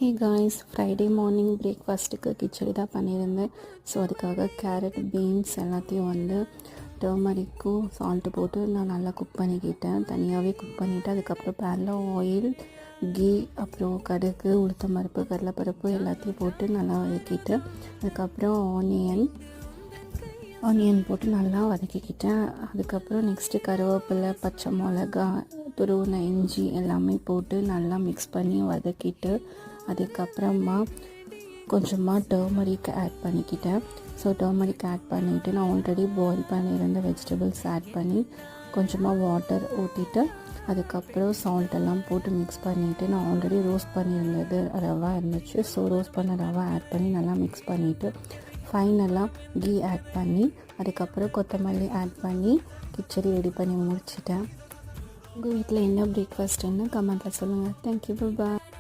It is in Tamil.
ஹே காய்ஸ், ஃப்ரைடே மார்னிங் பிரேக்ஃபாஸ்ட்டுக்கு கிச்சடி தான் பண்ணியிருந்தேன். ஸோ அதுக்காக கேரட், பீன்ஸ் எல்லாத்தையும் வந்து டர்மரிக்கும் சால்ட்டு போட்டு நான் நல்லா குக் பண்ணிக்கிட்டேன். தனியாகவே குக் பண்ணிவிட்டு அதுக்கப்புறம் பேனில் ஆயில், கீ, அப்புறம் கடுகு, உளுத்தம் பருப்பு, கடலைப்பருப்பு எல்லாத்தையும் போட்டு நல்லா வதக்கிட்டு அதுக்கப்புறம் ஆனியன் போட்டு நல்லா வதக்கிக்கிட்டேன். அதுக்கப்புறம் நெக்ஸ்ட்டு கருவேப்பிலை, பச்சை மிளகா, துருவின இஞ்சி எல்லாமே போட்டு நல்லா மிக்ஸ் பண்ணி வதக்கிட்டு அதுக்கப்புறமா கொஞ்சமாக டர்மரிக் ஆட் பண்ணிக்கிட்டேன். ஸோ டர்மரிக் ஆட் பண்ணிவிட்டு நான் ஆல்ரெடி பாயில் பண்ணியிருந்த வெஜிடபிள்ஸ் ஆட் பண்ணி கொஞ்சமாக வாட்டர் ஊற்றிட்டு அதுக்கப்புறம் சால்ட் எல்லாம் போட்டு மிக்ஸ் பண்ணிவிட்டு நான் ஆல்ரெடி ரோஸ்ட் பண்ணியிருந்தது ரவா இருந்துச்சு. ஸோ ரோஸ்ட் பண்ண ரவா ஆட் பண்ணி நல்லா மிக்ஸ் பண்ணிவிட்டு ஃபைனலாக கீ ஆட் பண்ணி அதுக்கப்புறம் கொத்தமல்லி ஆட் பண்ணி கிச்சடி ரெடி பண்ணி முடிச்சிட்டேன். உங்கள் வீட்டில் என்ன பிரேக்ஃபாஸ்ட்டுன்னு கமெண்ட்டில் சொல்லுங்கள். தேங்க்யூ, பாய்.